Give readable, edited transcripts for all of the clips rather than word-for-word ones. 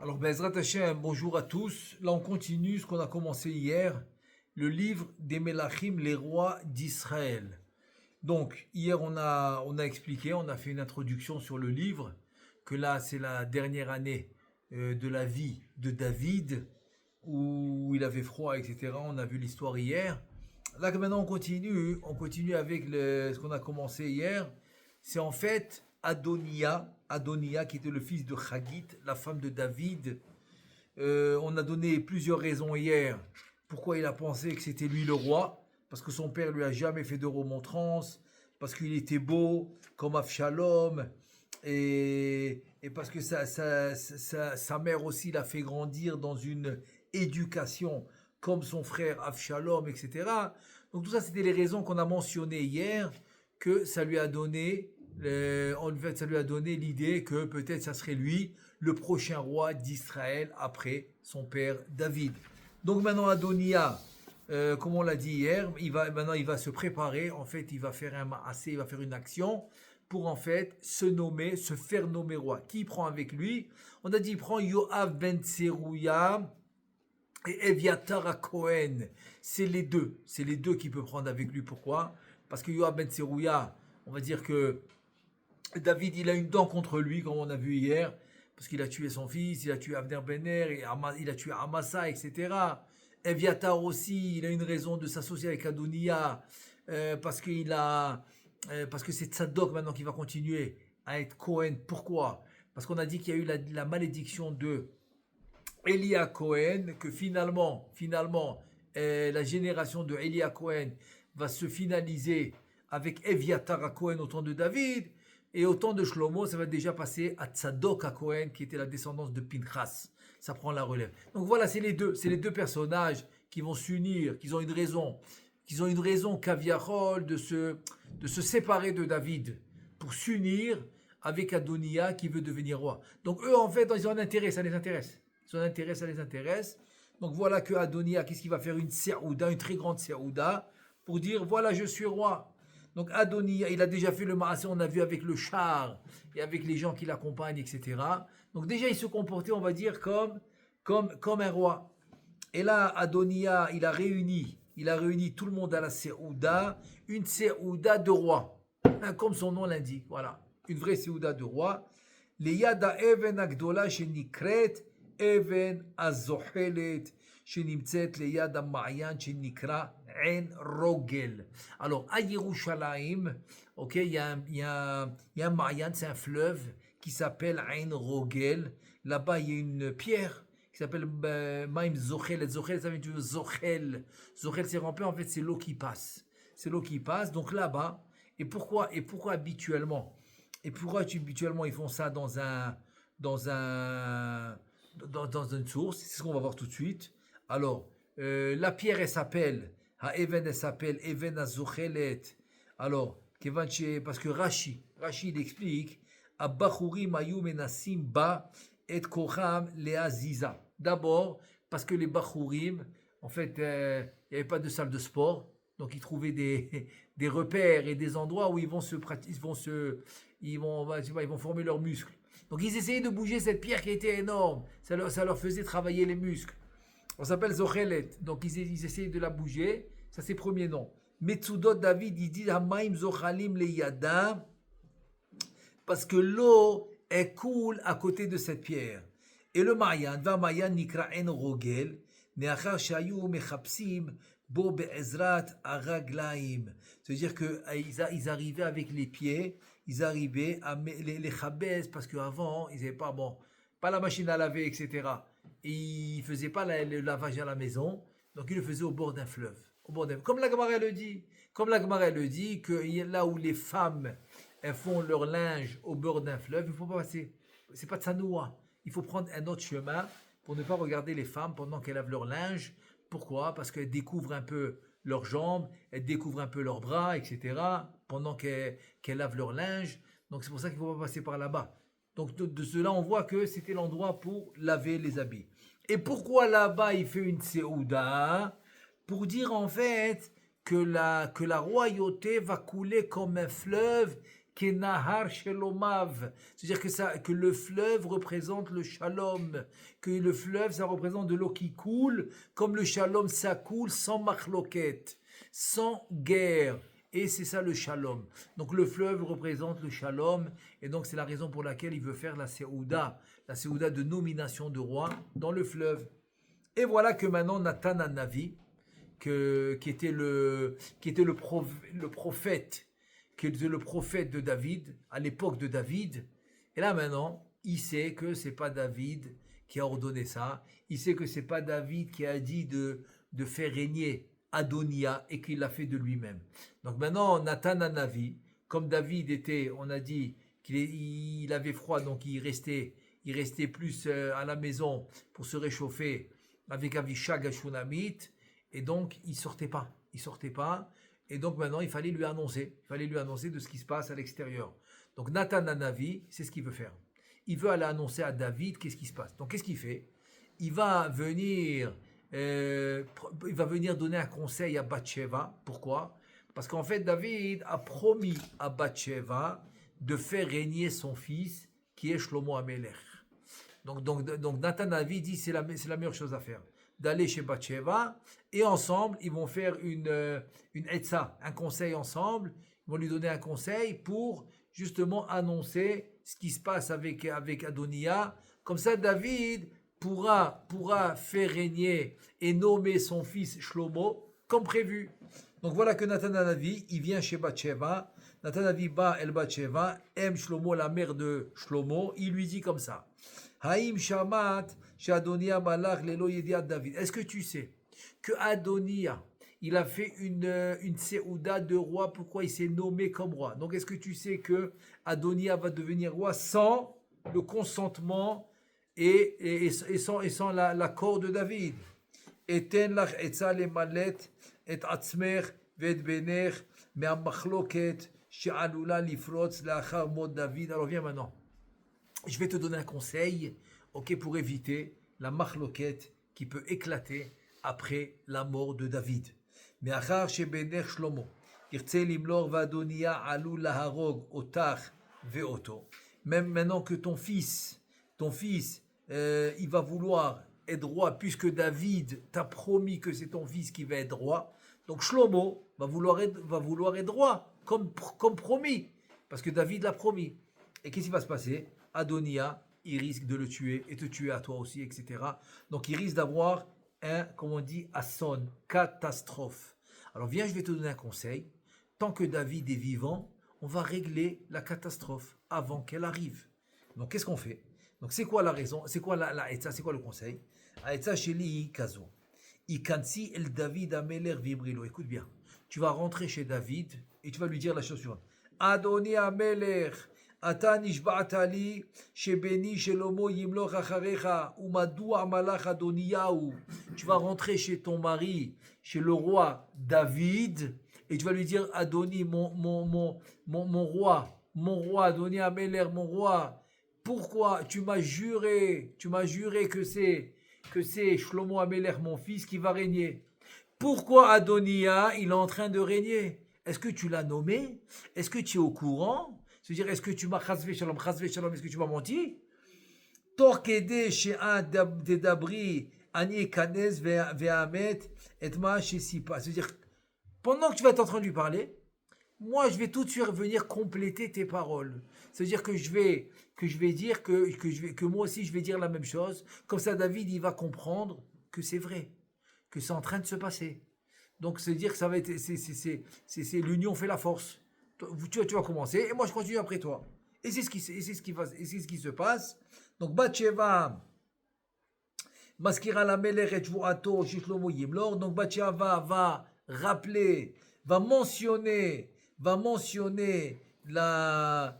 Alors, Bezrat Hashem, bonjour à tous. Là, on continue ce qu'on a commencé hier, le livre des Melachim, les rois d'Israël. Donc, hier, on a expliqué, on a fait une introduction sur le livre, que là, c'est la dernière année de la vie de David, où il avait froid, etc. On a vu l'histoire hier. Là, maintenant, on continue avec ce qu'on a commencé hier. C'est en fait Adonia qui était le fils de Chagit, la femme de David. On a donné plusieurs raisons hier pourquoi il a pensé que c'était lui le roi, parce que son père lui a jamais fait de remontrance, parce qu'il était beau comme Avshalom, et parce que sa mère aussi l'a fait grandir dans une éducation comme son frère Avshalom, etc. Donc tout ça, c'était les raisons qu'on a mentionnées hier, que ça lui a donné, en fait, ça lui a donné l'idée que peut-être ça serait lui le prochain roi d'Israël après son père David. Donc maintenant Adonia, comme on l'a dit hier, maintenant il va se préparer, en fait il va faire un maassé, il va faire une action pour en fait se faire nommer roi. Qui prend avec lui? On a dit il prend Yoav ben Tserouya et Eviatar à Cohen. C'est les deux qu'il peut prendre avec lui. Pourquoi? Parce que Yoav ben Tserouya, on va dire que David, il a une dent contre lui, comme on a vu hier, parce qu'il a tué son fils, il a tué Abner Benner, il a tué Amasa, etc. Eviatar aussi, il a une raison de s'associer avec Adonia, parce que c'est Tzadok maintenant qui va continuer à être Cohen. Pourquoi? Parce qu'on a dit qu'il y a eu la malédiction de Elia Cohen, que finalement, la génération de Elia Cohen va se finaliser avec Eviatar à Cohen au temps de David. Et au temps de Shlomo, ça va déjà passer à Tzadok à Cohen, qui était la descendance de Pinchas. Ça prend la relève. Donc voilà, c'est les deux personnages qui vont s'unir, qui ont une raison caviarol de se séparer de David pour s'unir avec Adonia qui veut devenir roi. Donc eux, en fait, ils ont un intérêt, ça les intéresse. Son intérêt, ça les intéresse. Donc voilà que Adonia, qu'est-ce qu'il va faire? Une Seouda, une très grande Seouda, pour dire, voilà, je suis roi. Donc Adonia, il a déjà fait le maassé, on a vu avec le char et avec les gens qui l'accompagnent, etc. Donc déjà, il se comportait, on va dire, comme un roi. Et là, Adonia, il a réuni tout le monde à la Seouda, une Seouda de roi, comme son nom l'indique, voilà, une vraie Seouda de roi. Les Yada Even Agdola Shenikret Even Azohelet Shenimtzet le Yada Ma'yan Shenikra En Rogel. Alors, à Yerushalayim, ok, il y a un Ma'yan, c'est un fleuve qui s'appelle En Rogel. Là-bas, il y a une pierre qui s'appelle Maim Zochel. Zochel, ça veut dire Zochel. Zochel, c'est rempli, en fait, c'est l'eau qui passe. C'est l'eau qui passe. Donc là-bas, et pourquoi habituellement ils font ça dans une source? C'est ce qu'on va voir tout de suite. Alors, la pierre, elle s'appelle Even Azochelet. Alors, parce que Rashi, il explique, Abachurim ayu menasim ba et kocham leaziza. D'abord, parce que les Bachurim, en fait, il n'y avait pas de salle de sport, donc ils trouvaient des repères et des endroits où ils vont former leurs muscles. Donc ils essayaient de bouger cette pierre qui était énorme, ça leur faisait travailler les muscles. On s'appelle Zochelet, donc ils essayaient de la bouger, ça c'est premier nom. Metsudot David, il dit Hamaim Zochalim le Yada, parce que l'eau est coule à côté de cette pierre. Et le Mayan, va Mayan Nikra En Rogel, Neachar Shayu Mechapsim, Bo Be'ezrat Araglaim. C'est-à-dire qu'ils arrivaient avec les pieds, ils arrivaient à les chabès, parce qu'avant, ils n'avaient pas la machine à laver, etc. Et ils ne faisaient pas le lavage à la maison, donc ils le faisaient au bord d'un fleuve. Comme la Gemara le dit, que là où les femmes elles font leur linge au bord d'un fleuve, il ne faut pas passer. C'est pas de Sanoua. Il faut prendre un autre chemin pour ne pas regarder les femmes pendant qu'elles lavent leur linge. Pourquoi? Parce qu'elles découvrent un peu leurs jambes, elles découvrent un peu leurs bras, etc. pendant qu'elles lavent leur linge. Donc c'est pour ça qu'il ne faut pas passer par là-bas. Donc de cela, on voit que c'était l'endroit pour laver les habits. Et pourquoi là-bas il fait une Seouda? Pour dire en fait que la royauté va couler comme un fleuve Kenahar Shelomav. C'est-à-dire que le fleuve représente le shalom. Que le fleuve, ça représente de l'eau qui coule, comme le shalom, ça coule sans machloket, sans guerre. Et c'est ça le shalom. Donc le fleuve représente le shalom. Et donc c'est la raison pour laquelle il veut faire la séouda de nomination de roi dans le fleuve. Et voilà que maintenant Nathan Hanavi, qui était le prophète, qui était le prophète de David, à l'époque de David, et là maintenant, il sait que c'est pas David qui a ordonné ça, il sait que c'est pas David qui a dit de faire régner Adonia et qu'il l'a fait de lui-même. Donc maintenant, Nathan Hanavi, comme David était, on a dit qu'il avait froid, donc il restait plus à la maison pour se réchauffer avec Avishag Ashunamite, et donc il sortait pas, et donc maintenant il fallait lui annoncer de ce qui se passe à l'extérieur. Donc Nathan Hanavi, c'est ce qu'il veut faire. Il veut aller annoncer à David qu'est-ce qui se passe. Donc qu'est-ce qu'il fait? Il va venir donner un conseil à Bathsheba. Pourquoi? Parce qu'en fait David a promis à Bathsheba de faire régner son fils qui est Shlomo Amelech. Donc Nathan Hanavi dit c'est la meilleure chose à faire, d'aller chez Bathsheba, et ensemble ils vont faire une etza, un conseil ensemble. Ils vont lui donner un conseil pour justement annoncer ce qui se passe avec Adonia. Comme ça David pourra faire régner et nommer son fils Shlomo comme prévu. Donc voilà que Nathan Hanavi, il vient chez Bathsheba. Nathan Hanavi va el Bathsheba, aime Shlomo, la mère de Shlomo. Il lui dit comme ça: Haïm Shamat, Adonia Malach Lelo Yediat David. Est-ce que tu sais que Adonia, il a fait une séouda de roi? Pourquoi il s'est nommé comme roi? Donc est-ce que tu sais que Adonia va devenir roi sans le consentement et sans l'accord de David? Eten lach etza lemalet et atzmer ved bener me'amachloket she'alula lifrotz lachar mod David. Alors viens maintenant. Je vais te donner un conseil, ok, pour éviter la machloket qui peut éclater après la mort de David. Mais achar shebenech Shlomo, irtze limlor vadonia alul laharog otach veoto. Même maintenant que ton fils, il va vouloir être roi, puisque David t'a promis que c'est ton fils qui va être roi. Donc Shlomo va vouloir être roi, comme promis, parce que David l'a promis. Et qu'est-ce qui va se passer? Adonia, il risque de le tuer et te tuer à toi aussi, etc. Donc il risque d'avoir comme on dit, asson, catastrophe. Alors viens, je vais te donner un conseil. Tant que David est vivant, on va régler la catastrophe avant qu'elle arrive. Donc qu'est-ce qu'on fait? Donc c'est quoi la raison? C'est quoi la etza? C'est quoi le conseil? Etza sheli kazo. Ikansi el David ameler vibrilo. Écoute bien. Tu vas rentrer chez David et tu vas lui dire la chose suivante. Adoni ameler. אתה נשבעת לי שבני שלמה ימלוך אחריך ומדוע מלך אדוניהו. Tu vas rentrer chez ton mari, chez le roi David, et tu vas lui dire: Adoni, mon roi, Adoni Ameler, mon roi, pourquoi tu m'as juré que c'est Shlomo Ameler, mon fils, qui va régner. Pourquoi Adonia, il est en train de régner? Est-ce que tu l'as nommé? Est-ce que tu es au courant? C'est-à-dire, est-ce que tu m'as chasvé shalom, est-ce que tu m'as menti? Torkede chez un des dabri, ani kanez ve'amet, et ma chez sipa. C'est-à-dire, pendant que tu vas être en train de lui parler, moi, je vais tout de suite venir compléter tes paroles. C'est-à-dire que je vais dire que moi aussi, je vais dire la même chose. Comme ça, David, il va comprendre que c'est vrai, que c'est en train de se passer. Donc, c'est-à-dire que ça va être, c'est l'union fait la force. Tu vas commencer et moi je continue après toi. Et c'est ce qui se passe. Donc Bathsheba Maskira la Melech et Shvuato chez Shlomo Yimlor. Donc Bathsheba va rappeler, va mentionner le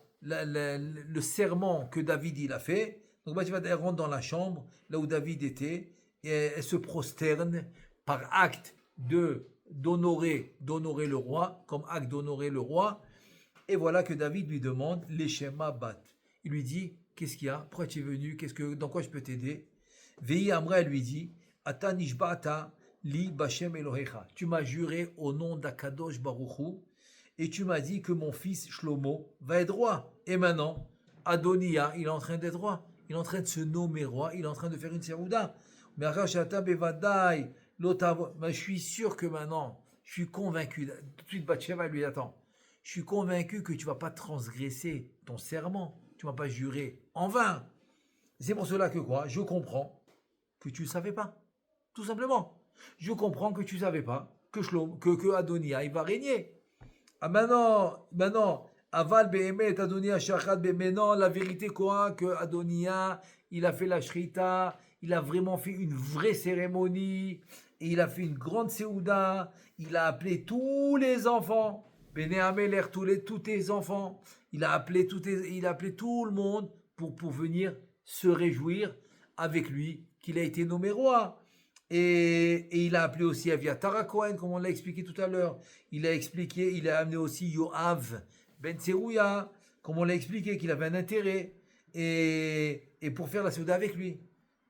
serment que David il a fait. Donc Bathsheba elle rentre dans la chambre là où David était et elle se prosterne par acte d'honorer le roi, comme acte d'honorer le roi. Et voilà que David lui demande les schémas bat. Il lui dit: qu'est-ce qu'il y a? Pourquoi tu es venu? Dans quoi je peux t'aider? Vei Amra lui dit: Ata nishbata li bashem Elohecha. Tu m'as juré au nom d'Akadosh Baruchu et tu m'as dit que mon fils Shlomo va être roi. Et maintenant, Adonia, il est en train d'être roi. Il est en train de se nommer roi. Il est en train de faire une serouda. Mais je suis sûr que maintenant, je suis convaincu. Tout de suite, Bathsheba lui attend. Je suis convaincu que tu ne vas pas transgresser ton serment. Tu ne vas pas jurer en vain. C'est pour cela que quoi? Je comprends que tu ne savais pas. Tout simplement. Je comprends que tu ne savais pas que Adonia, il va régner. Ah maintenant, Aval Behemet, Adonia Shachad Behemet, la vérité quoi? Que Adonia, il a fait la shrita, il a vraiment fait une vraie cérémonie, et il a fait une grande séouda, il a appelé tous les enfants, Bene Ameler, tous tes enfants, il a appelé tout le monde pour venir se réjouir avec lui qu'il a été nommé roi. Et il a appelé aussi Aviatar Cohen, comme on l'a expliqué tout à l'heure. Il a amené aussi Yoav Ben Tserouya, comme on l'a expliqué, qu'il avait un intérêt. Et pour faire la Souda avec lui.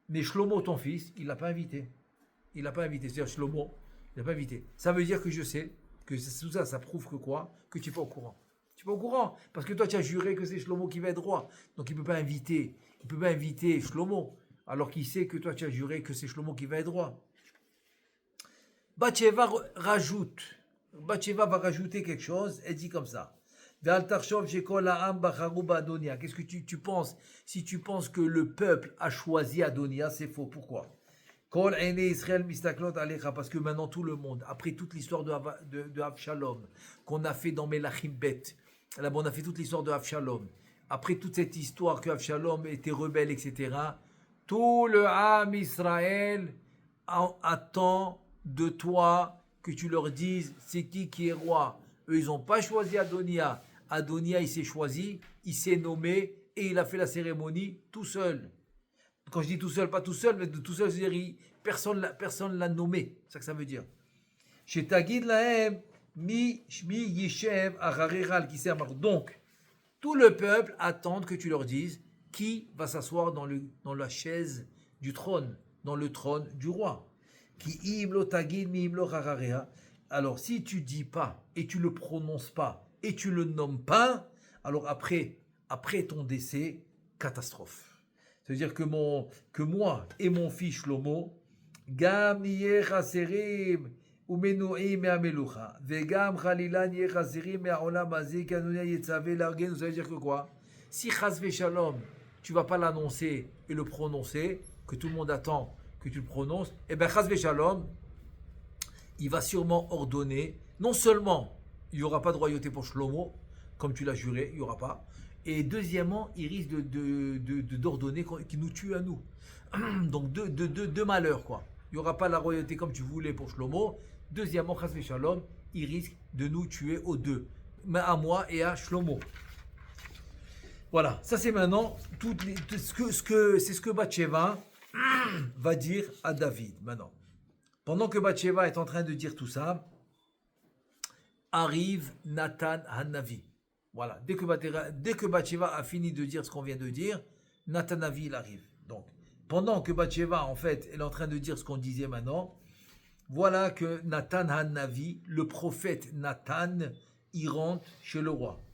Mais Shlomo, ton fils, il ne l'a pas invité. Il l'a pas invité. C'est-à-dire Shlomo, il l'a pas invité. Ça veut dire que je sais que tout ça, ça prouve que quoi? Que tu n'es pas au courant. Tu n'es pas au courant. Parce que toi, tu as juré que c'est Shlomo qui va être roi. Donc il ne peut pas inviter Shlomo. Alors qu'il sait que toi, tu as juré que c'est Shlomo qui va être roi. Bathsheba va rajouter quelque chose. Elle dit comme ça. Qu'est-ce que tu penses? Si tu penses que le peuple a choisi Adonia, c'est faux. Pourquoi? Parce que maintenant tout le monde, après toute l'histoire de Avshalom, qu'on a fait dans Melachim Bet, là-bas on a fait toute l'histoire de Avshalom, après toute cette histoire que Avshalom était rebelle, etc., tout le Ham Israël attend de toi que tu leur dises c'est qui est roi. Eux, ils n'ont pas choisi Adonia. Adonia, il s'est choisi, il s'est nommé et il a fait la cérémonie tout seul. Quand je dis tout seul, pas tout seul, mais tout seul, c'est-à-dire personne l'a nommé. C'est ça que ça veut dire. Chez Tagid Lahem, mi yishev achareral qui sert. Donc, tout le peuple attend que tu leur dises qui va s'asseoir dans la chaise du trône, dans le trône du roi. Qui imlo tagid mi imlo hararea. Alors, si tu dis pas et tu le prononces pas et tu le nommes pas, alors après ton décès, catastrophe. C'est-à-dire que moi et mon fils Shlomo, gam niye chaserim umenuim me'amelucha, vegam chalilan niye chaserim me'aolam hazeh k'Adonia yetzaveh largenu. Ça veut dire que quoi? Si chas v'shalom, tu vas pas l'annoncer et le prononcer, que tout le monde attend que tu le prononces, et bien chas v'shalom, il va sûrement ordonner, non seulement il n'y aura pas de royauté pour Shlomo, comme tu l'as juré, il n'y aura pas, et deuxièmement, il risque d'ordonner qu'il nous tue à nous. Donc deux malheurs, quoi. Il n'y aura pas la royauté comme tu voulais pour Shlomo. Deuxièmement, chas v'shalom, il risque de nous tuer aux deux, mais à moi et à Shlomo. Voilà, ça c'est maintenant c'est ce que Bathsheba va dire à David maintenant. Pendant que Bathsheba est en train de dire tout ça, arrive Nathan Hanavi. Voilà, dès que Bathsheba a fini de dire ce qu'on vient de dire, Nathan Hanavi il arrive. Donc, pendant que Bathsheba en fait est en train de dire ce qu'on disait maintenant, voilà que Nathan Hanavi, le prophète Nathan, il rentre chez le roi.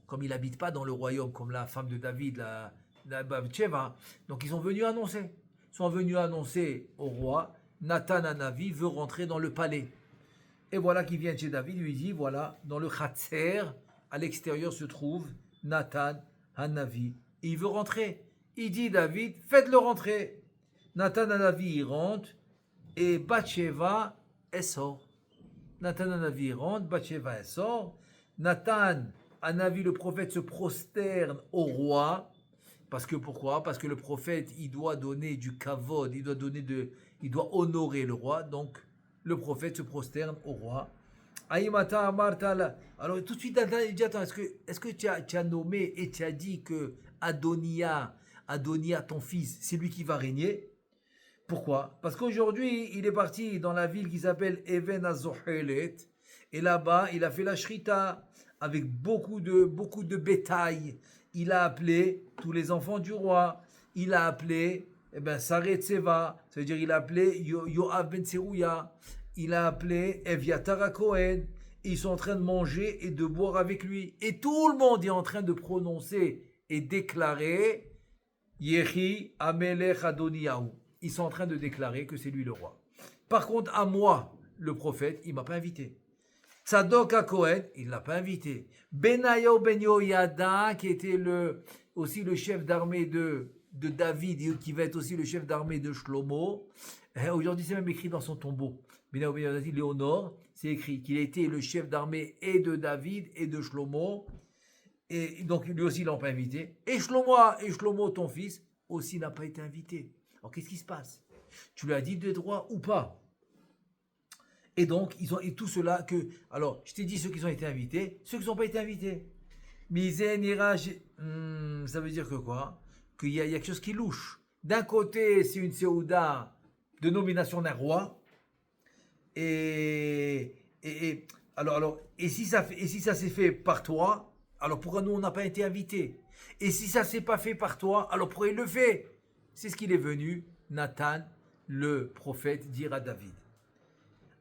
Comme il n'habite pas dans le royaume, comme la femme de David, la Bathsheba, donc ils sont venus annoncer au roi, Nathan Hanavi veut rentrer dans le palais. Et voilà qu'ils viennent chez David, lui dit, voilà, dans le Khatser, à l'extérieur se trouve Nathan Hanavi. Et il veut rentrer. Il dit, David, faites-le rentrer. Nathan Hanavi, il rentre, et Bathsheba, elle sort. Nathan Hanavi rentre, Bathsheba, elle sort. Nathan Hanavi, le prophète, se prosterne au roi. Parce que pourquoi? Parce que le prophète, il doit donner du kavod, il doit honorer le roi. Donc, le prophète se prosterne au roi. Aïmata Amartala. Alors, tout de suite, il dit, attends, est-ce que tu as nommé et tu as dit que Adonia, ton fils, c'est lui qui va régner? Pourquoi? Parce qu'aujourd'hui, il est parti dans la ville qui s'appelle Even Azohelet. Et là-bas, il a fait la shrita avec beaucoup de bétail. Il a appelé tous les enfants du roi. Il a appelé Sareh Tseva. Ça veut dire il a appelé Yoav Ben Tserouya. il a appelé Eviatar à Cohen. Ils sont en train de manger et de boire avec lui. Et tout le monde est en train de prononcer et déclarer Yehi Amelech Adoniyahu. Ils sont en train de déclarer que c'est lui le roi. Par contre, à moi, le prophète, il ne m'a pas invité. Tzadok à Cohen, il ne l'a pas invité. Benayo Ben Yoyada, qui était aussi le chef d'armée de David, qui va être aussi le chef d'armée de Shlomo. Aujourd'hui, c'est même écrit dans son tombeau. Benayo Ben Yoyada, Léonore, c'est écrit qu'il a été le chef d'armée et de David et de Shlomo. Et donc, lui aussi, ils ne l'ont pas invité. Et Shlomo, ton fils, aussi n'a pas été invité. Alors, qu'est-ce qui se passe? Tu lui as dit de droit ou pas? Et donc, ils ont et tout cela que... Alors, je t'ai dit ceux qui ont été invités, ceux qui n'ont pas été invités. Mizen Iraj, ça veut dire que quoi? Qu'il y a quelque chose qui louche. D'un côté, c'est une séouda de nomination d'un roi. Et si ça s'est fait par toi, alors pourquoi nous on n'a pas été invités? Et si ça s'est pas fait par toi, alors pourquoi il le fait? C'est ce qu'il est venu, Nathan, le prophète, dire à David.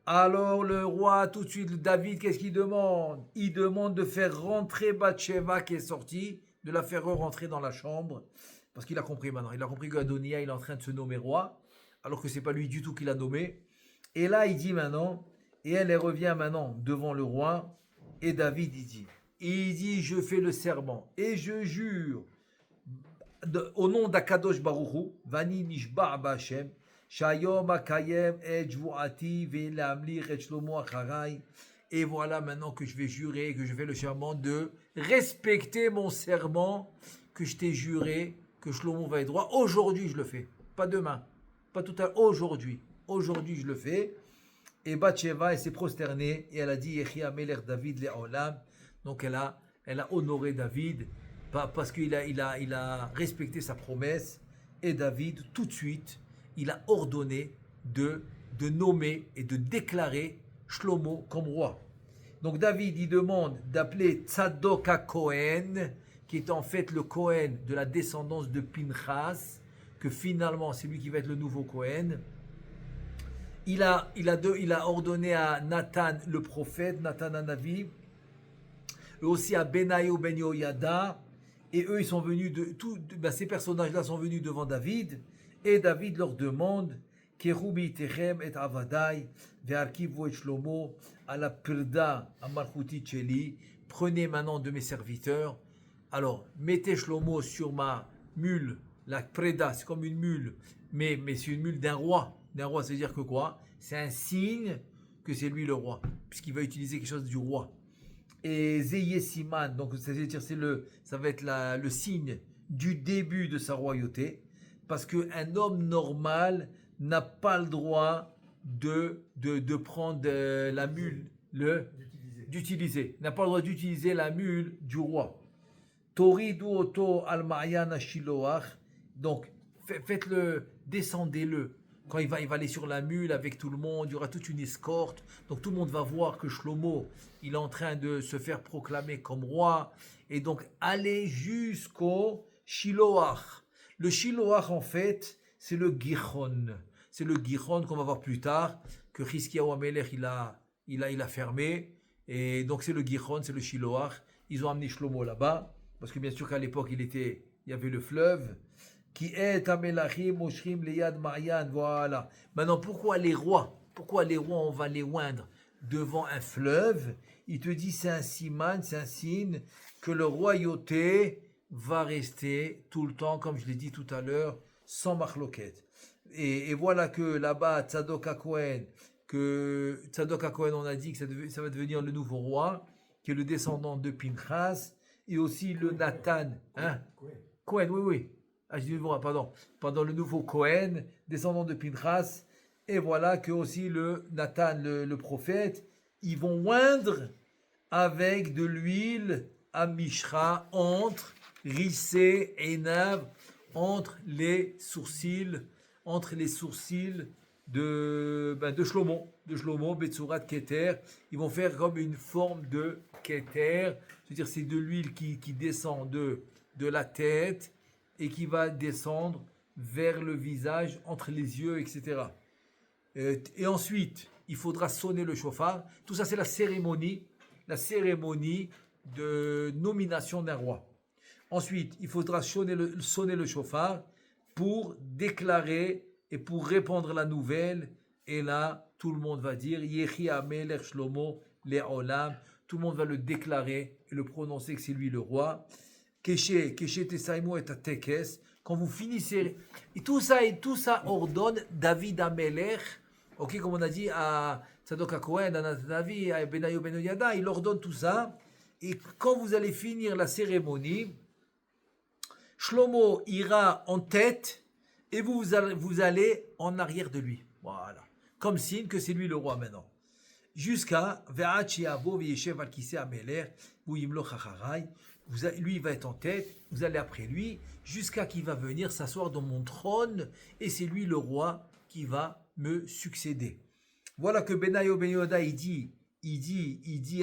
Alors le roi, tout de suite, David, qu'est-ce qu'il demande? Il demande de faire rentrer Bathsheba qui est sortie, de la faire rentrer dans la chambre, parce qu'il a compris maintenant. Il a compris qu'Adonia, il est en train de se nommer roi, alors que c'est pas lui du tout qui l'a nommé. Et là, il dit maintenant, et elle revient maintenant devant le roi, et David, il dit, je fais le serment, et je jure, au nom d'Akadosh Baruchu, Vani Nishba Ba'Hashem, Shayom Akayem et Jvuati Ve'lamlir et Shlomo Acharai. Et voilà maintenant que je vais jurer, que je fais le serment de respecter mon serment que je t'ai juré, que Shlomo va être roi. Aujourd'hui, je le fais. Pas demain, pas tout à l'heure, aujourd'hui. Aujourd'hui, je le fais. Et Bathsheba, elle s'est prosternée et elle a dit Yehi Amelech David Le'olam. Donc elle a honoré David parce qu'il a respecté sa promesse. Et David, tout de suite, il a ordonné de nommer et de déclarer Shlomo comme roi. Donc David, il demande d'appeler Tzadok à Cohen, qui est en fait le Cohen de la descendance de Pinchas, que finalement c'est lui qui va être le nouveau Cohen. Il a ordonné à Nathan le prophète, Nathan Hanavi, et aussi à Benayo Ben Yoyada, et eux ils sont venus ces personnages-là sont venus devant David, et David leur demande Kerubi Techem et Avadai, Ve'arkivu et Shlomo, à la Pirda, à Malchuti Cheli, prenez maintenant de mes serviteurs, alors mettez Shlomo sur ma mule, la Preda, c'est comme une mule, mais c'est une mule d'un roi, c'est-à-dire que quoi? C'est un signe que c'est lui le roi, puisqu'il va utiliser quelque chose du roi. Et Zeye Siman, donc c'est-à-dire ça va être le signe du début de sa royauté, parce qu'un homme normal n'a pas le droit de prendre la mule, d'utiliser, n'a pas le droit d'utiliser la mule du roi. Toridu oto al ma'yan shiloach, donc faites-le, descendez-le. Quand il va aller sur la mule avec tout le monde, il y aura toute une escorte. Donc tout le monde va voir que Shlomo, il est en train de se faire proclamer comme roi. Et donc allez jusqu'au Shiloach. Le Shiloach, en fait, c'est le Gichon. C'est le Gichon qu'on va voir plus tard, que Chizkiyahu Amelech, il a fermé. Et donc c'est le Gichon, c'est le Shiloach. Ils ont amené Shlomo là-bas, parce que bien sûr qu'à l'époque, il y avait le fleuve. Qui est Amelachim, Moshrim, Leyad, Marian, voilà. Maintenant, pourquoi les rois, on va les oindre devant un fleuve? Il te dit, c'est un siman, c'est un signe que le royauté va rester tout le temps, comme je l'ai dit tout à l'heure, sans machloket. Et voilà que là-bas, Tzadok HaKohen, on a dit que ça va devenir le nouveau roi, qui est le descendant de Pinchas, et aussi le Nathan, hein? Cohen, oui. Ah, je dis pardon, le nouveau Cohen, descendant de Pinchas, et voilà que aussi le Nathan, le prophète, ils vont oindre avec de l'huile à Mishra entre Rissé et Nav, entre les sourcils de Shlomo, Betsurat Keter. Ils vont faire comme une forme de Keter, c'est-à-dire c'est de l'huile qui descend de la tête et qui va descendre vers le visage, entre les yeux, etc. Et ensuite, il faudra sonner le chauffard. Tout ça, c'est la cérémonie de nomination d'un roi. Ensuite, il faudra sonner le chauffard pour déclarer et pour répandre la nouvelle. Et là, tout le monde va dire Yehi Amelech Shlomo Le'olam. Tout le monde va le déclarer et le prononcer que c'est lui le roi. Keshe Tesaimu et Atekes. Quand vous finissez, et tout ça ordonne David Amelech. Ok, comme on a dit à Tzadok HaKohen, à David, à Benayo Ben Yoyada, il ordonne tout ça. Et quand vous allez finir la cérémonie, Shlomo ira en tête et vous allez en arrière de lui. Voilà. Comme signe que c'est lui le roi maintenant. Jusqu'à Ve'achiavo Ve'yeshev al-Kiseh Amelech Ve'yimlo Chacharai. Lui, il va être en tête, vous allez après lui, jusqu'à qu'il va venir s'asseoir dans mon trône, et c'est lui le roi qui va me succéder. Voilà que Benayo Ben Yoda, il dit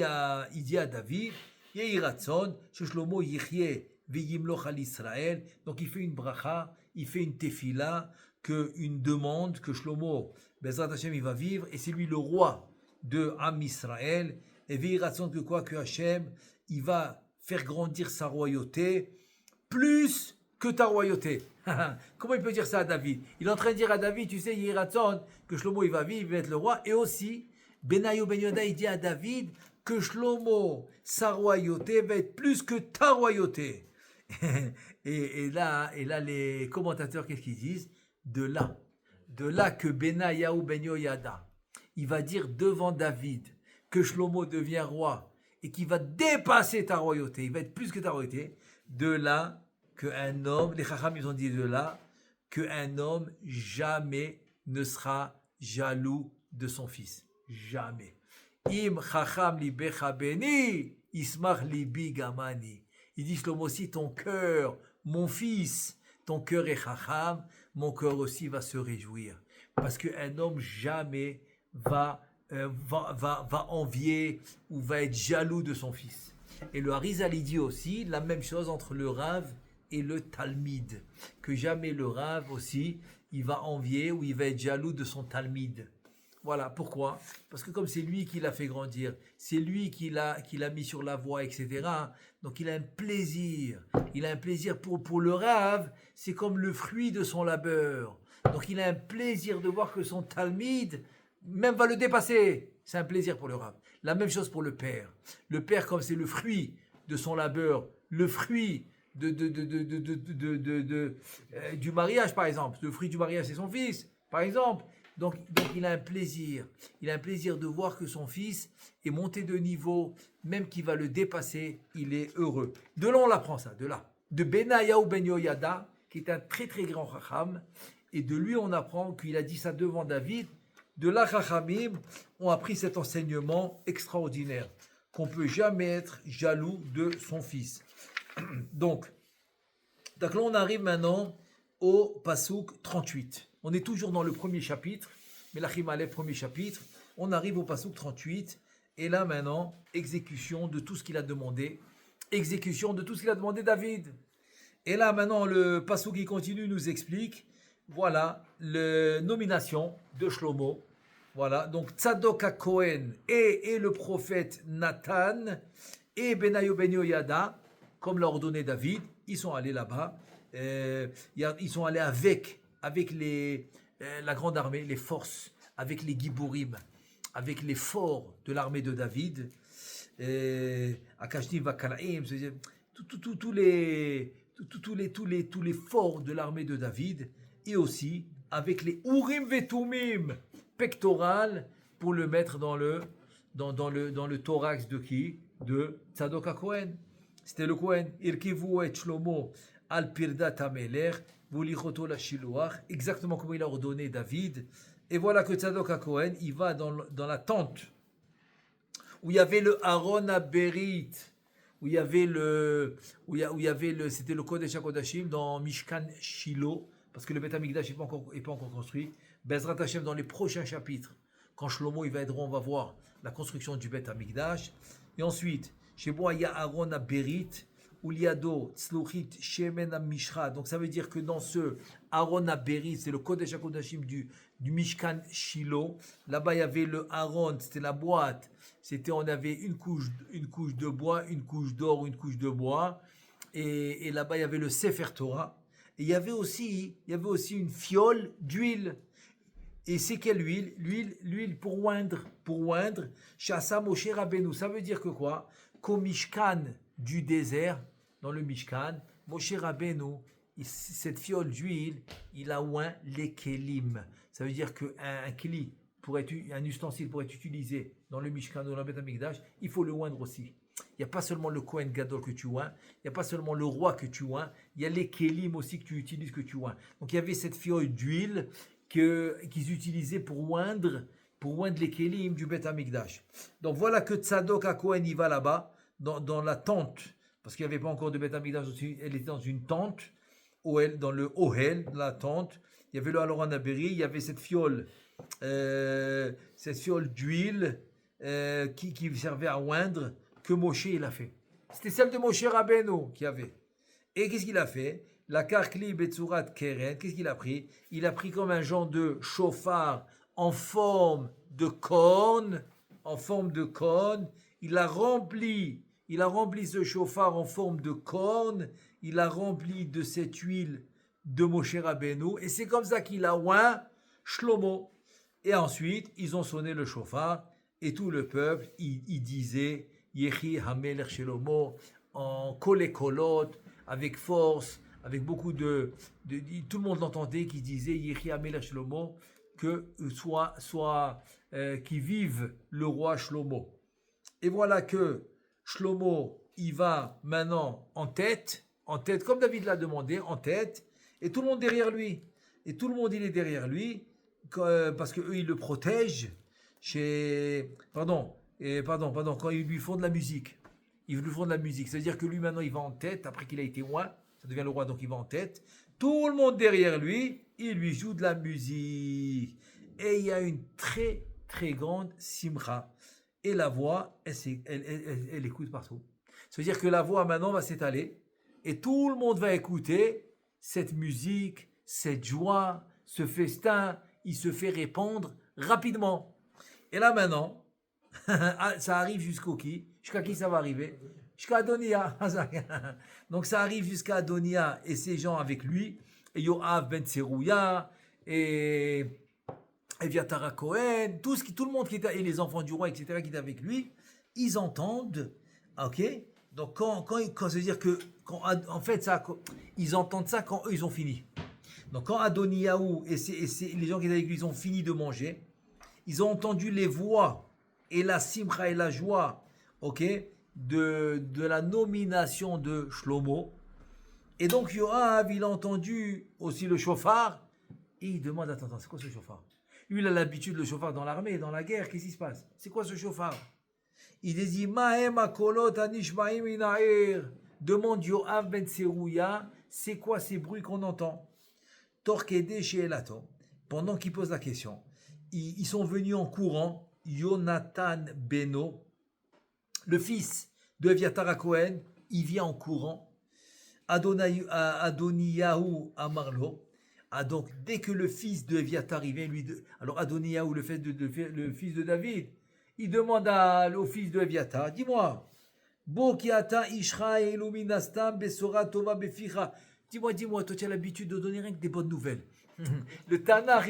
à David, Yehi Ratzon, Shlomo Yichye Ve'yimloch al Israël. Donc il fait une bracha, il fait une tefila, une demande que Shlomo, Bezrat Hashem, il va vivre, et c'est lui le roi de Am Israël. Et Ve'yi Ratzon que quoi, que Hashem, il va faire grandir sa royauté plus que ta royauté. Comment il peut dire ça à David? Il est en train de dire à David, tu sais, Yiratzon, que Shlomo il va vivre, il va être le roi. Et aussi, Benayo Ben Yoda, il dit à David que Shlomo, sa royauté va être plus que ta royauté. et là, les commentateurs, qu'est-ce qu'ils disent? De là que Benayahu Ben Yoyada, il va dire devant David que Shlomo devient roi et qui va dépasser ta royauté, il va être plus que ta royauté, de là qu'un homme, les Chacham ils ont dit de là, qu'un homme jamais ne sera jaloux de son fils. Jamais. Im Chacham libecha beni, ismach libi gamani. Il dit Shlomo aussi, ton cœur, mon fils, ton cœur est Chacham, mon cœur aussi va se réjouir. Parce qu'un homme jamais va envier ou va être jaloux de son fils. Et le Harizal il dit aussi la même chose entre le Rav et le Talmid, que jamais le Rav aussi il va envier ou il va être jaloux de son Talmid. Voilà, pourquoi? Parce que comme c'est lui qui l'a fait grandir, c'est lui qui l'a mis sur la voie, etc. Donc il a un plaisir pour le Rav, c'est comme le fruit de son labeur. Donc il a un plaisir de voir que son Talmid même va le dépasser. C'est un plaisir pour le Rav. La même chose pour le père. Le père, comme c'est le fruit de son labeur, le fruit du mariage, par exemple. Le fruit du mariage, c'est son fils, par exemple. Donc il a un plaisir. Il a un plaisir de voir que son fils est monté de niveau, même qu'il va le dépasser, il est heureux. De là, on l'apprend ça, de là. De Benayahu Ben Yoyada, qui est un très très grand chacham, et de lui, on apprend qu'il a dit ça devant David. De là, Chachamim ont appris cet enseignement extraordinaire, qu'on ne peut jamais être jaloux de son fils. Donc là, on arrive maintenant au Passouk 38. On est toujours dans le premier chapitre, Melachim Aleph, premier chapitre. On arrive au Passouk 38, et là maintenant, exécution de tout ce qu'il a demandé. Exécution de tout ce qu'il a demandé David. Et là maintenant, le Passouk qui continue nous explique, voilà, la nomination de Shlomo. Voilà, donc Tzadok HaKohen et le prophète Nathan et Benayo Ben Yoyada, comme l'a ordonné David, ils sont allés là-bas. Ils sont allés avec la grande armée, les forces, avec les Giborim, avec les forts de l'armée de David. Akashnim Vakalaim, tous les forts de l'armée de David, et aussi avec les Urim Vetumim pectorales pour le mettre dans le thorax de qui? De Tzadok HaKohen. C'était le Kohen. Irkivu et Shlomo al Pirdat HaMelech v'ulichoto la Shiloach, exactement comme il a ordonné David. Et voilà que Tzadok HaKohen, il va dans la tente où il y avait le Aaron HaBerit, où il y avait c'était le Kodesh HaKodashim dans Mishkan Shiloh, parce que le Beth Amikdash n'est pas encore construit. Bezrat Hashem, dans les prochains chapitres, quand Shlomo il va être rond, on va voir la construction du Beth Amikdash. Et ensuite, chez moi, il y a Aaron HaBerit, Uliado, Tzluchit, Shemen Mishra. Donc ça veut dire que dans ce Aaron Aberi, c'est le Kodesh HaKodashim du Mishkan Shiloh. Là-bas, il y avait le Aaron, c'était la boîte. On avait une couche de bois, une couche d'or, une couche de bois. Et là-bas, il y avait le Sefer Torah. Et il y avait aussi une fiole d'huile. Et c'est quelle huile? L'huile pour oindre. Shasa Moshe Rabbeinu. Ça veut dire que quoi? Qu'au Mishkan du désert, dans le Mishkan, Moshe Rabbeinu, cette fiole d'huile, il a oint les kelim. Ça veut dire qu'un keli, un ustensile pour être utilisé dans le Mishkan ou dans le Beth Amikdash, il faut le oindre aussi. Il n'y a pas seulement le Kohen Gadol que tu oins, il n'y a pas seulement le roi que tu oins, il y a les kelim aussi que tu utilises, que tu oins. Donc il y avait cette fiole d'huile qu'ils utilisaient pour oindre les kelim du Beth Amikdash. Donc voilà que Tzadok HaKohen il va là-bas, dans la tente, parce qu'il n'y avait pas encore de Beth Amikdash, elle était dans une tente, dans le Ohel, dans la tente. Il y avait le Aaron Aberi, il y avait cette fiole d'huile qui servait à oindre, que Moshe il a fait. C'était celle de Moshe Rabbeinu qui avait. Et qu'est-ce qu'il a fait? La Karkli Betsurat Keren, qu'est-ce qu'il a pris? Il a pris comme un genre de chauffard en forme de cône, il a rempli ce chauffard en forme de cône, il a rempli de cette huile de Moshe Rabbeinu, et c'est comme ça qu'il a oint Shlomo. Et ensuite, ils ont sonné le chauffard, et tout le peuple, il disait Yehi Hamelech Shlomo, en kolé-kolot, avec force, avec beaucoup tout le monde l'entendait qui disait Yehi Hamelech Shlomo, que qui vive le roi Shlomo. Et voilà que Shlomo, il va maintenant en tête, comme David l'a demandé, en tête, et tout le monde derrière lui. Et tout le monde, il est derrière lui, parce qu'eux, ils le protègent quand ils lui font de la musique. Ils lui font de la musique. C'est-à-dire que lui, maintenant, il va en tête, après qu'il a été roi, ça devient le roi, donc il va en tête. Tout le monde derrière lui, il lui joue de la musique. Et il y a une très, très grande simcha. Et la voix, elle écoute partout. Ça veut dire que la voix, maintenant, va s'étaler. Et tout le monde va écouter cette musique, cette joie, ce festin. Il se fait répandre rapidement. Et là, maintenant, ça arrive jusqu'à qui ça va arriver? Jusqu'à Adonia. Donc ça arrive jusqu'à Adonia et ces gens avec lui, et Yoav ben Tserouya, et Eviatar Cohen, tout le monde qui était, et les enfants du roi, etc., qui étaient avec lui, ils entendent, ok? Donc quand ça veut dire que, en fait, ils entendent ça quand eux, ils ont fini. Donc quand Adoniaou et les gens qui étaient avec lui, ils ont fini de manger, ils ont entendu les voix et la simcha et la joie, ok, de la nomination de Shlomo. Et donc Yoav, il a entendu aussi le chauffard, et il demande, attends, c'est quoi ce chauffard? Lui, il a l'habitude, le chauffard dans l'armée, dans la guerre, qu'est-ce qui se passe? C'est quoi ce chauffard? Il dit, Mahem akolot anishmaim inair. Demande Yoav ben Tserouya, c'est quoi ces bruits qu'on entend? Torkede chez Elato. Pendant qu'il pose la question, ils sont venus en courant, Yonatan Beno, le fils de Eviatar Cohen, il vient en courant, Adoniyahu Amarlo. Donc dès que le fils de Eviatar il vient, alors Adoniyahu, le fils de David, il demande au fils de Eviatar, dis-moi, Bokiata Ishra Illuminastam Besora Tova Beficha. Dis-moi, toi tu as l'habitude de donner rien que des bonnes nouvelles. Le Tanar,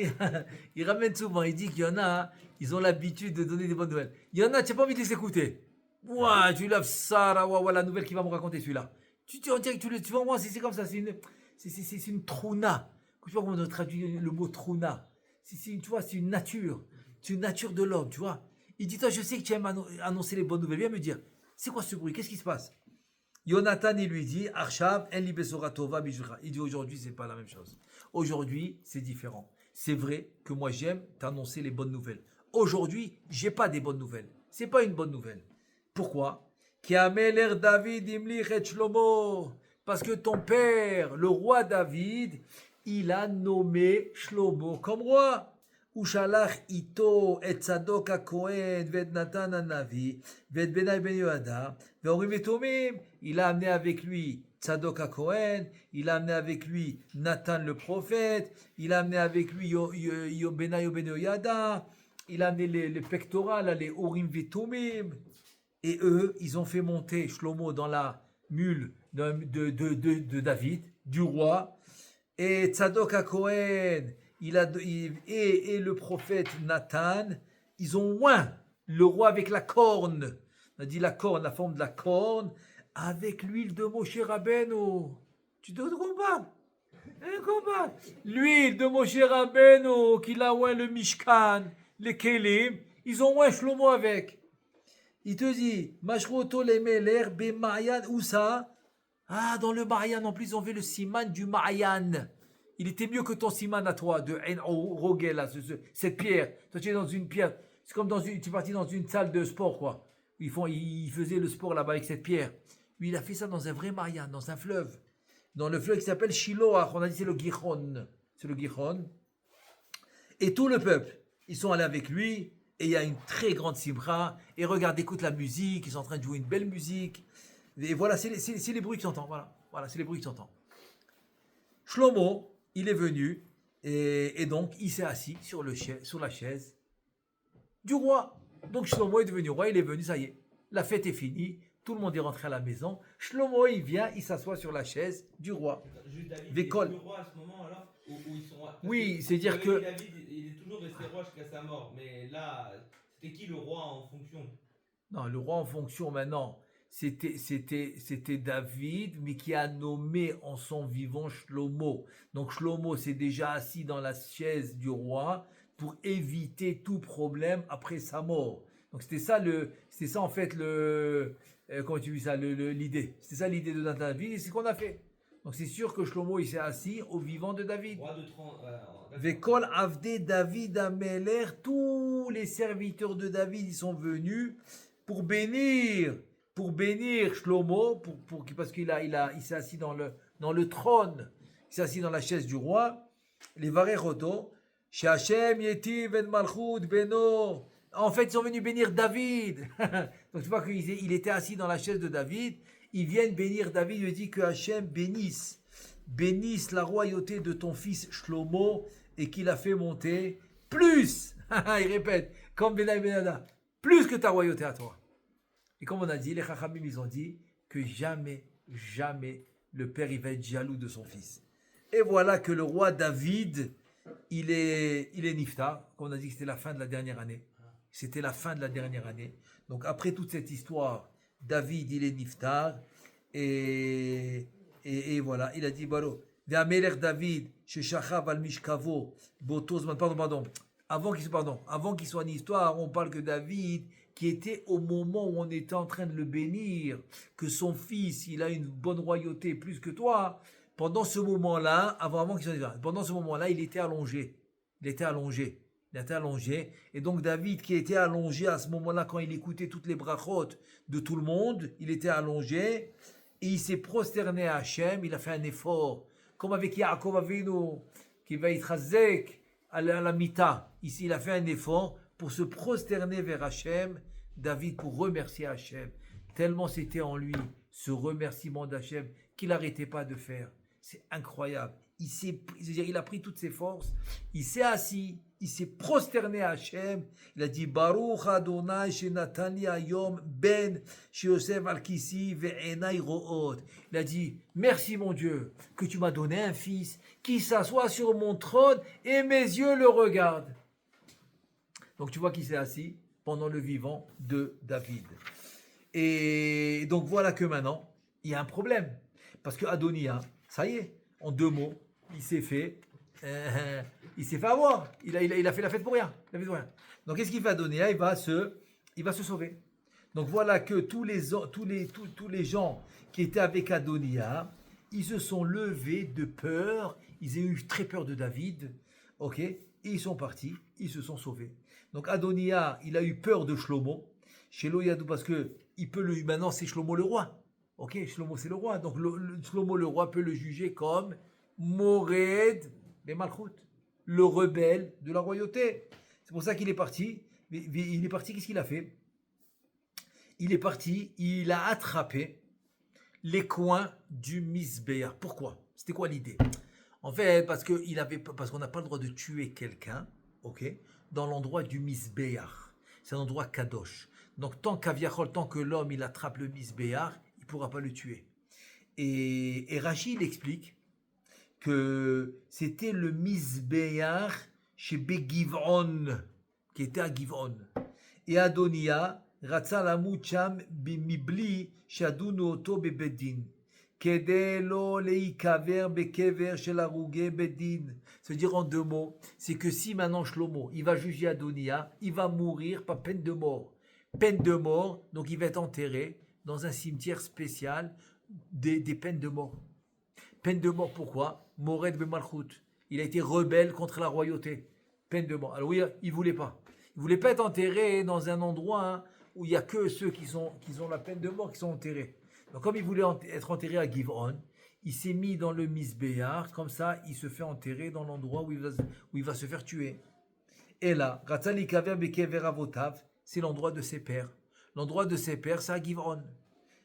il ramène souvent, il dit qu'il y en a, ils ont l'habitude de donner des bonnes nouvelles. Il y en a, tu n'as pas envie de les écouter. Ouah, tu laves ça, la nouvelle qu'il va me raconter celui-là. Tu dirais que tu vas voir, c'est comme ça, c'est une trouna. Je sais pas comment on traduit le mot trouna. Tu vois, c'est une nature de l'homme, tu vois. Il dit, toi, je sais que tu aimes annoncer les bonnes nouvelles. Viens me dire, c'est quoi ce bruit? Qu'est-ce qui se passe? Yonatan, il lui dit, Arshav, en libesora tova bijra. Il dit, aujourd'hui, c'est pas la même chose. Aujourd'hui, c'est différent. C'est vrai que moi, j'aime t'annoncer les bonnes nouvelles. Aujourd'hui, j'ai pas des bonnes nouvelles. C'est pas une bonne nouvelle. Pourquoi? David imlich et Shlomo. Parce que ton père, le roi David, il a nommé Shlomo comme roi. Ushalach ito et Tzadok HaKohen ve'et Natan HaNavi ve'et Benai Ben Yehoyada ve'Orim ve'Tomim. Il a amené avec lui Tzadok HaKohen, il a amené avec lui Nathan le prophète, il a amené avec lui Benai Ben Yehoyada, il a amené les pectoraux, les Orim ve'Tomim. Et eux, ils ont fait monter Shlomo dans la mule de David, du roi. Et Tzadok HaKohen, et le prophète Nathan, ils ont oint le roi avec la corne. On a dit la corne, la forme de la corne, avec l'huile de Moshe Rabbeinu. Tu te comprends? L'huile de Moshe Rabbeinu, qu'il a oint le Mishkan, les Kélim, ils ont oint Shlomo avec. Il te dit, Mashroto les Meler, Bemayan, où ça? Ah, dans le Ma'ayan, en plus, ils ont fait le siman du Ma'ayan. Il était mieux que ton siman à toi, de Rogel, là, cette pierre. Toi, tu es dans une pierre. C'est comme tu es parti dans une salle de sport, quoi. Ils faisaient le sport là-bas avec cette pierre. Lui, il a fait ça dans un vrai Ma'ayan, dans un fleuve. Dans le fleuve qui s'appelle Shiloach. On a dit c'est le Gihon. C'est le Gihon. Et tout le peuple, ils sont allés avec lui. Et il y a une très grande simra. Et regarde, écoute la musique. Ils sont en train de jouer une belle musique. Et voilà, c'est les bruits que tu entends. Voilà, c'est les bruits que tu entends. Shlomo, il est venu. Et donc, il s'est assis sur la chaise du roi. Donc, Shlomo est devenu roi. Il est venu, ça y est. La fête est finie. Tout le monde est rentré à la maison. Shlomo, il vient, il s'assoit sur la chaise du roi. Juste David, Vécole. est le roi à ce moment alors où ils sont rois. Oui, c'est-à-dire que David, il est toujours resté roi jusqu'à sa mort. Mais là, c'était qui le roi en fonction? non, le roi en fonction maintenant, c'était David, mais qui a nommé en son vivant Shlomo. Donc Shlomo s'est déjà assis dans la chaise du roi pour éviter tout problème après sa mort. Donc c'était ça en fait comment tu dis ça, l'idée. C'était ça l'idée de David et c'est ce qu'on a fait. Donc c'est sûr que Shlomo il s'est assis au vivant de David. Roi de 30. Vekol Avde David Ameler, tous les serviteurs de David ils sont venus pour bénir Shlomo, parce qu'il il s'est assis dans le trône, il s'est assis dans la chaise du roi. Les Varechoto, chez Hashem Yetiv Ben Malchut Beno. En fait, ils sont venus bénir David. Donc tu vois qu'il était assis dans la chaise de David. Ils viennent bénir David. Il dit que Hashem bénisse la royauté de ton fils Shlomo et qu'il a fait monter plus. Il répète, comme Benai Benada, plus que ta royauté à toi. Et comme on a dit, les Chachamim, ils ont dit que jamais le père il va être jaloux de son fils. Et voilà que le roi David, il est niftar. Comme on a dit que c'était la fin de la dernière année. C'était la fin de la dernière année. Donc après toute cette histoire, David, il est niftar. Et voilà, il a dit, Baro, Ve'amelech David, Sheshachav al Mishkavo, Botozman, pardon. Avant qu'il soit une histoire, on parle que David, qui était au moment où on était en train de le bénir, que son fils, il a une bonne royauté plus que toi, pendant ce moment-là, avant qu'il soit une histoire, pendant ce moment-là, il était allongé. Et donc David, qui était allongé à ce moment-là, quand il écoutait toutes les brachot de tout le monde, il était allongé, et il s'est prosterné à Hachem, il a fait un effort, comme avec Yaakov Avinu, qui va être Hazek, à la Mita. Ici, il a fait un effort pour se prosterner vers Hachem, David, pour remercier Hachem. Tellement c'était en lui, ce remerciement d'Hachem, qu'il n'arrêtait pas de faire. C'est incroyable. Il a pris toutes ses forces, il s'est assis, il s'est prosterné à Hachem, il a dit Baruch Adonai Shenatani Hayom Ben Sheosef Al-Kisi Ve'enai Ro'ot. Il a dit merci mon Dieu que tu m'as donné un fils qui s'assoit sur mon trône et mes yeux le regardent. Donc tu vois qu'il s'est assis pendant le vivant de David. Et donc voilà que maintenant il y a un problème parce que Adonia, ça y est, en 2 mots, il s'est fait avoir. Il a fait la fête pour rien. Donc qu'est-ce qu'il va donner? Il va se sauver. Donc voilà que tous les gens qui étaient avec Adonia, ils se sont levés de peur. Ils ont eu très peur de David. Ok? Et ils sont partis. Ils se sont sauvés. Donc Adonia, il a eu peur de Shlomo. Shelo Yadou, parce que maintenant c'est Shlomo le roi. Ok? Shlomo c'est le roi. Donc Shlomo le roi peut le juger comme Mored mais Malchut. le rebelle de la royauté. C'est pour ça qu'il est parti. Il est parti, qu'est-ce qu'il a fait? Il est parti, il a attrapé les coins du Misbéach. Pourquoi? C'était quoi l'idée? En fait, parce qu'on n'a pas le droit de tuer quelqu'un, ok, dans l'endroit du Misbéach. C'est un endroit kadosh. Donc tant que l'homme il attrape le Misbéach, il ne pourra pas le tuer. Et Rachid explique que c'était le Misbéach chez Begivon, qui était à Givon. Et Adonia, Ratza lamut sham mibli shadunu oto bebedin. Kede lo leikaver bekever shel harugei bedin. C'est-à-dire en deux mots, c'est que si maintenant Shlomo, il va juger Adonia, il va mourir par peine de mort. Peine de mort, donc il va être enterré dans un cimetière spécial des peines de mort. Peine de mort, pourquoi? Mored bemalchut. Il a été rebelle contre la royauté. Peine de mort. Alors oui, il ne voulait pas. Il ne voulait pas être enterré dans un endroit où il n'y a que ceux qui ont la peine de mort qui sont enterrés. Donc comme il voulait être enterré à Givon, il s'est mis dans le Misbéach, comme ça il se fait enterrer dans l'endroit où il va se faire tuer. Et là, Ratzali Kaver Bekever Avotav, c'est l'endroit de ses pères. L'endroit de ses pères, c'est à Givon.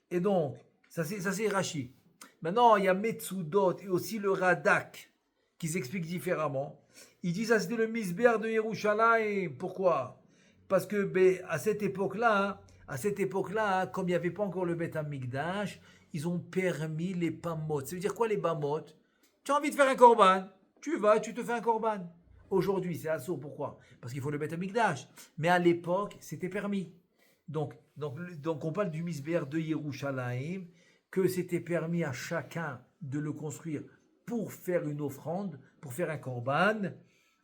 Et donc, ça c'est Rashi. Maintenant, il y a Metsudot et aussi le Radak qui s'explique différemment. Il dit ça c'était le Misbéach de Yerushalayim. Pourquoi? Parce que à cette époque-là, comme il n'y avait pas encore le Beth Amikdash, ils ont permis les pamot. Ça veut dire quoi les pamot? Tu as envie de faire un korban, tu vas, tu te fais un korban. Aujourd'hui, c'est assaut. Pourquoi? Parce qu'il faut le Beth Amikdash. Mais à l'époque, c'était permis. Donc on parle du Misbéach de Yerushalayim, que c'était permis à chacun de le construire pour faire une offrande, pour faire un korban.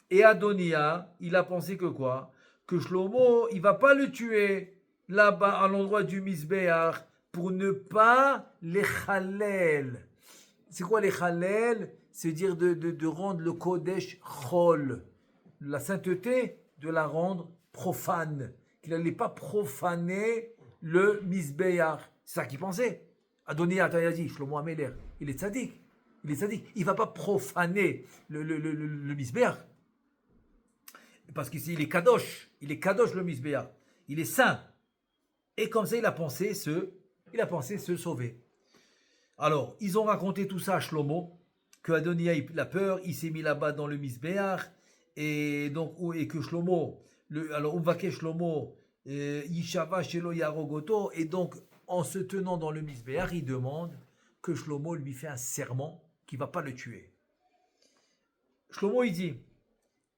Et Adonia, il a pensé que quoi? Que Shlomo, il va pas le tuer là-bas à l'endroit du Misbéach pour ne pas les chalel. C'est quoi les chalel? C'est dire de rendre le Kodesh chol, la sainteté, de la rendre profane. Qu'il n'allait pas profaner le Misbéach. C'est ça qu'il pensait. Adonia, il a dit, Shlomo Améler, il est tzaddik. Il ne va pas profaner le Misbéach. Parce qu'il est kadosh. Il est kadosh le Misbéach. Il est saint. Et comme ça, il a pensé se sauver. Alors, ils ont raconté tout ça à Shlomo, que Adonia, il a peur, il s'est mis là-bas dans le Misbéach, et que Shlomo, alors Umvake Shlomo, Yishava Shelo Yarogoto, et donc, en se tenant dans le Misbéach, il demande que Shlomo lui fait un serment qu'il ne va pas le tuer. Shlomo, il dit,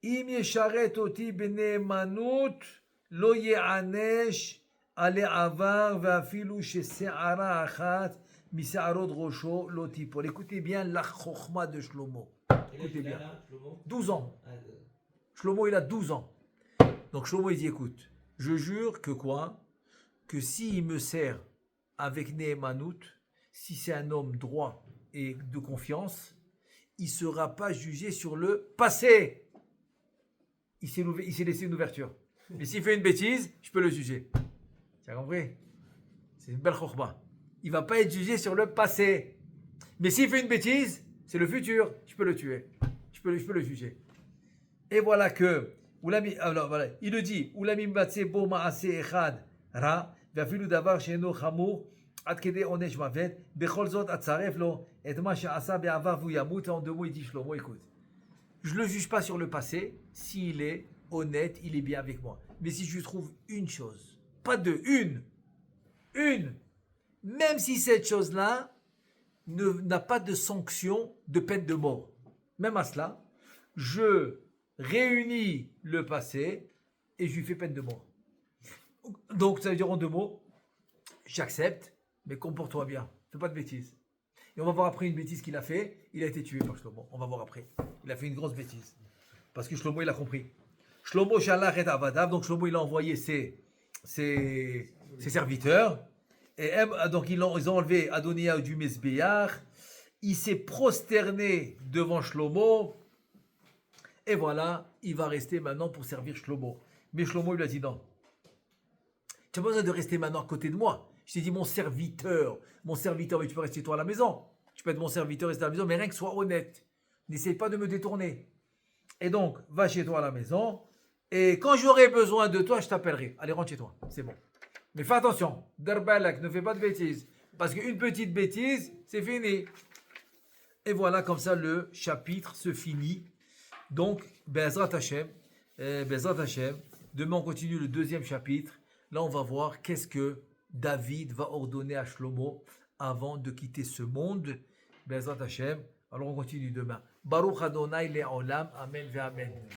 Im yesharet oti b'ne'emanut lo ye'anesh ale avar ve'afilu she'se'ara achat mise'arot rosho lo tipol. Écoutez bien la chokhma de Shlomo. Écoutez bien. 12 ans. Shlomo, il a 12 ans. Donc Shlomo, il dit, écoute, je jure que quoi? Que s'il me sert avec Ne'emanut, si c'est un homme droit et de confiance, il ne sera pas jugé sur le passé. Il s'est laissé une ouverture. Mais s'il fait une bêtise, je peux le juger. Tu as compris? C'est une belle chokhma. Il ne va pas être jugé sur le passé. Mais s'il fait une bêtise, c'est le futur. Je peux le tuer. Je peux le juger. Et voilà que, alors voilà, il le dit, Ulamim batse bo ma'ase echad ra, ve'afilu davar she'eno chamur, ad kede onesh mavet, bechol zot atzaref lo, et ma she'asa be'avar vu yamut. En deux mots, il dit Shlomo, écoute, je ne le juge pas sur le passé, s'il est honnête, il est bien avec moi. Mais si je trouve une chose, pas deux, une, même si cette chose-là n'a pas de sanction de peine de mort, même à cela, je réunis le passé et je lui fais peine de mort. Donc ça veut dire en deux mots, j'accepte, mais comporte-toi bien, fais pas de bêtises. Et on va voir après une bêtise qu'il a fait, il a été tué par Shlomo, on va voir après. Il a fait une grosse bêtise, parce que Shlomo il a compris. Shlomo shalach et avadav, donc Shlomo il a envoyé ses serviteurs, et donc ils ont enlevé Adonia du Misbéach, il s'est prosterné devant Shlomo, et voilà, il va rester maintenant pour servir Shlomo. Mais Shlomo lui a dit non, tu n'as pas besoin de rester maintenant à côté de moi. Je t'ai dit mon serviteur, mais tu peux rester toi à la maison. Tu peux être mon serviteur, rester à la maison, mais rien que sois honnête. N'essaye pas de me détourner. Et donc, va chez toi à la maison. Et quand j'aurai besoin de toi, je t'appellerai. Allez, rentre chez toi. C'est bon. Mais fais attention. Derbalak, ne fais pas de bêtises. Parce qu'une petite bêtise, c'est fini. Et voilà, comme ça, le chapitre se finit. Donc, Bezrat Hashem, demain on continue le deuxième chapitre. Là, on va voir qu'est-ce que David va ordonner à Shlomo avant de quitter ce monde. Bezrat Hashem. Alors, on continue demain. Baruch Adonai Le'olam. Amen ve Amen.